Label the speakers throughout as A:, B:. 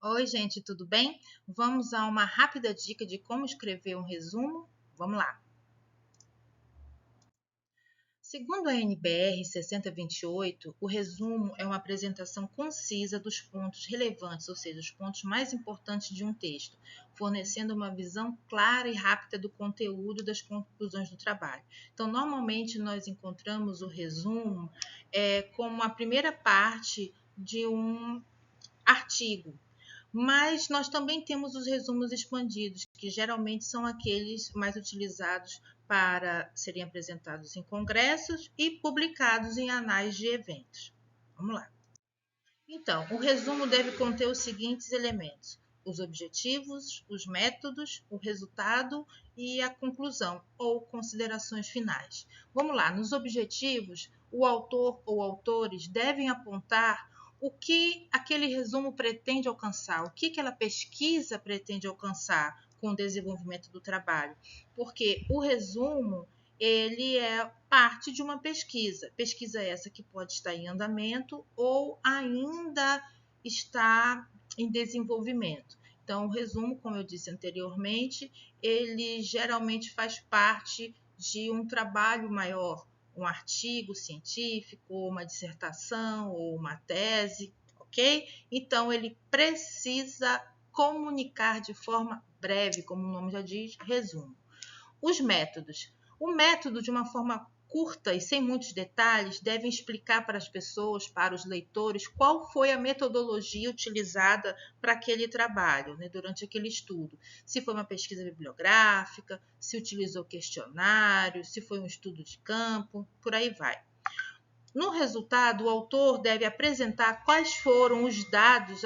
A: Oi, gente, tudo bem? Vamos a uma rápida dica de como escrever um resumo? Vamos lá. Segundo a NBR 6028, o resumo é uma apresentação concisa dos pontos relevantes, ou seja, os pontos mais importantes de um texto, fornecendo uma visão clara e rápida do conteúdo e das conclusões do trabalho. Então, normalmente nós encontramos o resumo como a primeira parte de um artigo. Mas nós também temos os resumos expandidos, que geralmente são aqueles mais utilizados para serem apresentados em congressos e publicados em anais de eventos. Vamos lá. Então, o resumo deve conter os seguintes elementos: os objetivos, os métodos, o resultado e a conclusão ou considerações finais. Vamos lá, nos objetivos, o autor ou autores devem apontar o que aquele resumo pretende alcançar, o que aquela pesquisa pretende alcançar com o desenvolvimento do trabalho. Porque o resumo ele é parte de uma pesquisa. Pesquisa essa que pode estar em andamento ou ainda está em desenvolvimento. Então, o resumo, como eu disse anteriormente, ele geralmente faz parte de um trabalho maior, um artigo científico, uma dissertação ou uma tese, ok? Então, ele precisa comunicar de forma breve, como o nome já diz, resumo. Os métodos. O método, de uma forma curta e sem muitos detalhes, deve explicar para as pessoas, para os leitores, qual foi a metodologia utilizada para aquele trabalho, durante aquele estudo. Se foi uma pesquisa bibliográfica, se utilizou questionário, se foi um estudo de campo, por aí vai. No resultado, o autor deve apresentar quais foram os dados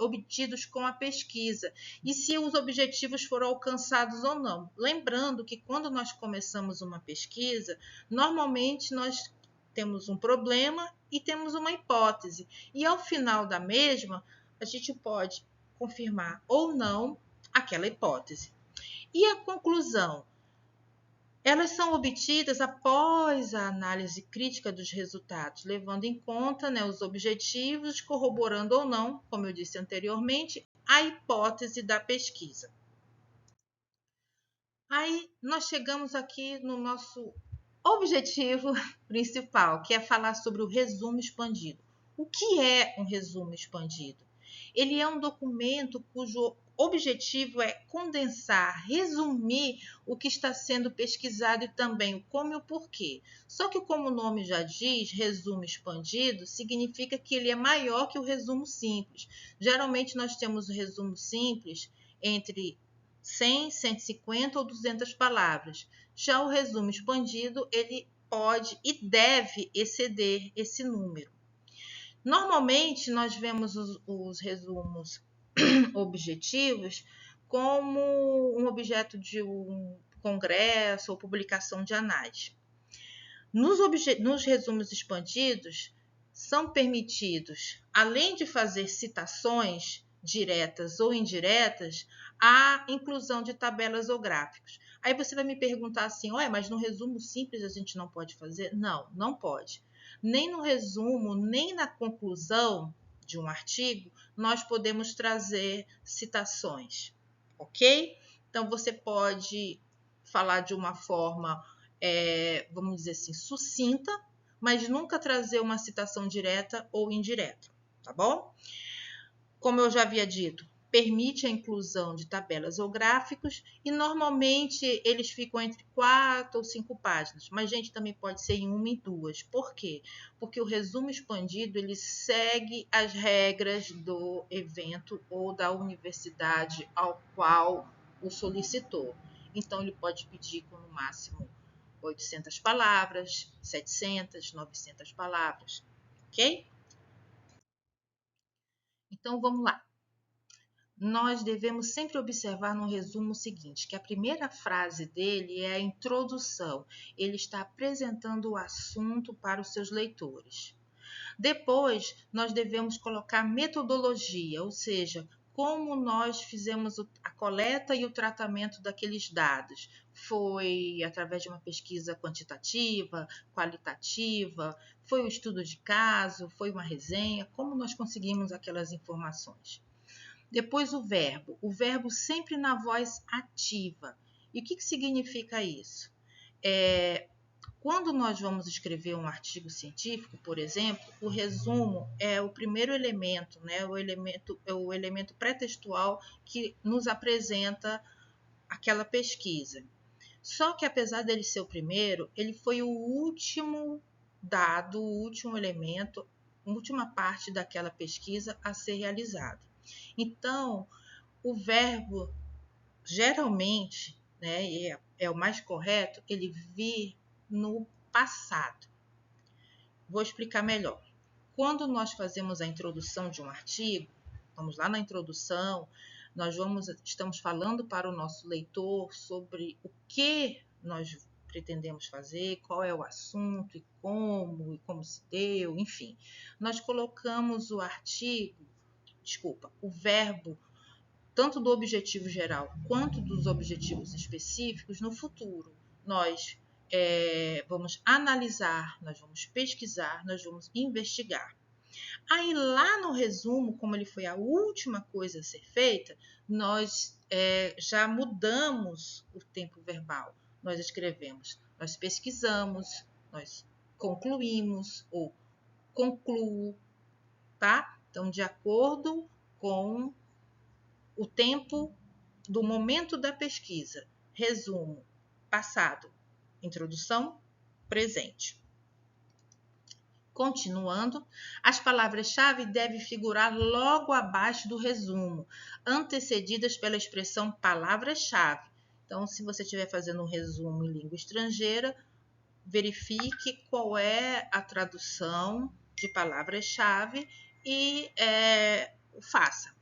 A: obtidos com a pesquisa e se os objetivos foram alcançados ou não. Lembrando que quando nós começamos uma pesquisa, normalmente nós temos um problema e temos uma hipótese. E ao final da mesma, a gente pode confirmar ou não aquela hipótese. E a conclusão? Elas são obtidas após a análise crítica dos resultados, levando em conta os objetivos, corroborando ou não, como eu disse anteriormente, a hipótese da pesquisa. Aí nós chegamos aqui no nosso objetivo principal, que é falar sobre o resumo expandido. O que é um resumo expandido? Ele é um documento cujo objetivo é condensar, resumir o que está sendo pesquisado e também o como e o porquê. Só que, como o nome já diz, resumo expandido, significa que ele é maior que o resumo simples. Geralmente nós temos o resumo simples entre 100, 150 ou 200 palavras. Já o resumo expandido, ele pode e deve exceder esse número. Normalmente, nós vemos os resumos objetivos como um objeto de um congresso ou publicação de anais. Nos resumos expandidos, são permitidos, além de fazer citações diretas ou indiretas, a inclusão de tabelas ou gráficos. Aí você vai me perguntar assim, mas no resumo simples a gente não pode fazer? Não, não pode. Nem no resumo, nem na conclusão de um artigo, nós podemos trazer citações, ok? Então, você pode falar de uma forma, vamos dizer assim, sucinta, mas nunca trazer uma citação direta ou indireta, tá bom? Como eu já havia dito, permite a inclusão de tabelas ou gráficos e normalmente eles ficam entre 4 ou 5 páginas, mas gente também pode ser em 1 e 2. Por quê? Porque o resumo expandido ele segue as regras do evento ou da universidade ao qual o solicitou. Então ele pode pedir com no máximo 800 palavras, 700, 900 palavras, ok? Então vamos lá. Nós devemos sempre observar no resumo o seguinte, que a primeira frase dele é a introdução. Ele está apresentando o assunto para os seus leitores. Depois, nós devemos colocar metodologia, ou seja, como nós fizemos a coleta e o tratamento daqueles dados. Foi através de uma pesquisa quantitativa, qualitativa, foi um estudo de caso, foi uma resenha, como nós conseguimos aquelas informações. Depois o verbo sempre na voz ativa. E o que significa isso? Quando nós vamos escrever um artigo científico, por exemplo, o resumo é o primeiro elemento, né? O elemento pré-textual que nos apresenta aquela pesquisa. Só que apesar dele ser o primeiro, ele foi o último dado, o último elemento, a última parte daquela pesquisa a ser realizada. Então, o verbo geralmente, né, é o mais correto, ele vir no passado. Vou explicar melhor. Quando nós fazemos a introdução de um artigo, vamos lá na introdução, estamos falando para o nosso leitor sobre o que nós pretendemos fazer, qual é o assunto e como se deu, enfim. Nós colocamos o verbo, tanto do objetivo geral quanto dos objetivos específicos no futuro. Nós vamos analisar, nós vamos pesquisar, nós vamos investigar. Aí lá no resumo, como ele foi a última coisa a ser feita, nós já mudamos o tempo verbal. Nós escrevemos, nós pesquisamos, nós concluímos ou concluo, tá? Então, de acordo com o tempo do momento da pesquisa. Resumo, passado, introdução, presente. Continuando, as palavras-chave devem figurar logo abaixo do resumo, antecedidas pela expressão palavra-chave. Então, se você estiver fazendo um resumo em língua estrangeira, verifique qual é a tradução de palavras-chave e faça.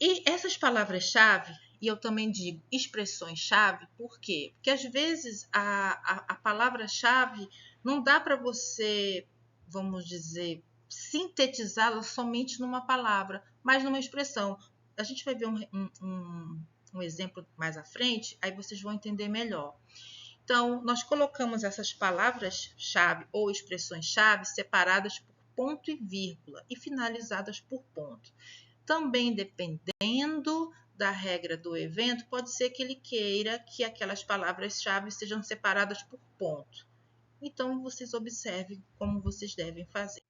A: E essas palavras-chave, e eu também digo expressões-chave, por quê? Porque às vezes a palavra-chave não dá para você, vamos dizer, sintetizá-la somente numa palavra, mas numa expressão. A gente vai ver um exemplo mais à frente, aí vocês vão entender melhor. Então, nós colocamos essas palavras-chave ou expressões-chave separadas por ponto e vírgula e finalizadas por ponto. Também, dependendo da regra do evento, pode ser que ele queira que aquelas palavras-chave sejam separadas por ponto. Então, vocês observem como vocês devem fazer.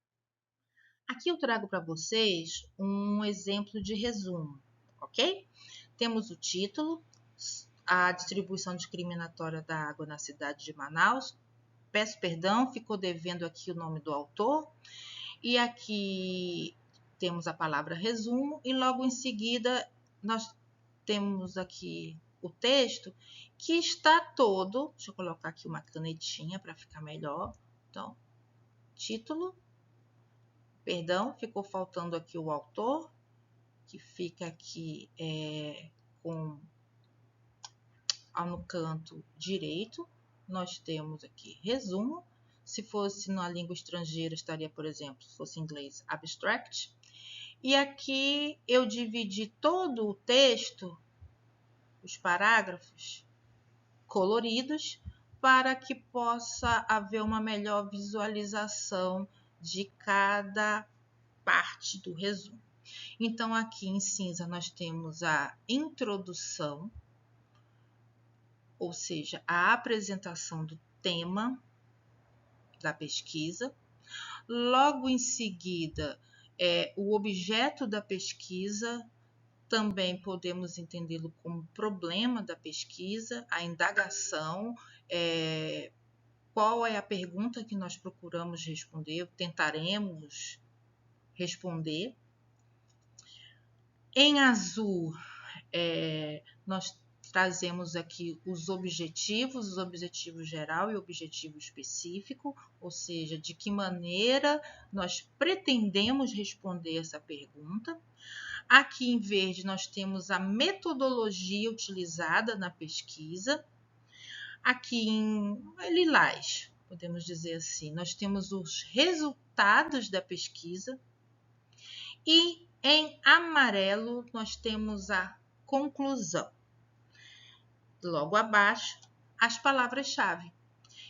A: Aqui eu trago para vocês um exemplo de resumo, ok? Temos o título, a distribuição discriminatória da água na cidade de Manaus. Peço perdão, ficou devendo aqui o nome do autor. E aqui temos a palavra resumo e logo em seguida nós temos aqui o texto que está todo, deixa eu colocar aqui uma canetinha para ficar melhor. Então, título, perdão, ficou faltando aqui o autor, que fica aqui no canto direito. Nós temos aqui resumo. Se fosse na língua estrangeira, estaria, por exemplo, se fosse em inglês, abstract. E aqui eu dividi todo o texto, os parágrafos coloridos, para que possa haver uma melhor visualização de cada parte do resumo. Então, aqui em cinza nós temos a introdução, ou seja, a apresentação do tema da pesquisa. Logo em seguida, o objeto da pesquisa, também podemos entendê-lo como problema da pesquisa, a indagação, qual é a pergunta que nós procuramos responder, tentaremos responder. Em azul, nós trazemos aqui os objetivos geral e o objetivo específico, ou seja, de que maneira nós pretendemos responder essa pergunta. Aqui em verde nós temos a metodologia utilizada na pesquisa. Aqui em lilás, podemos dizer assim, nós temos os resultados da pesquisa. E em amarelo nós temos a conclusão. Logo abaixo, as palavras-chave.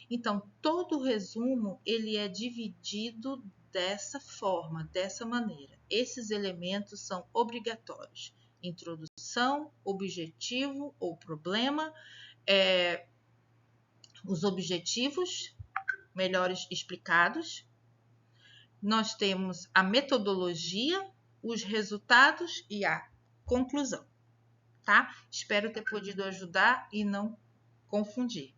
A: Então, todo o resumo ele é dividido dessa forma, dessa maneira. esses elementos são obrigatórios. Introdução, objetivo ou problema, os objetivos melhores explicados. Nós temos a metodologia, os resultados e a conclusão, tá? Espero ter podido ajudar e não confundir.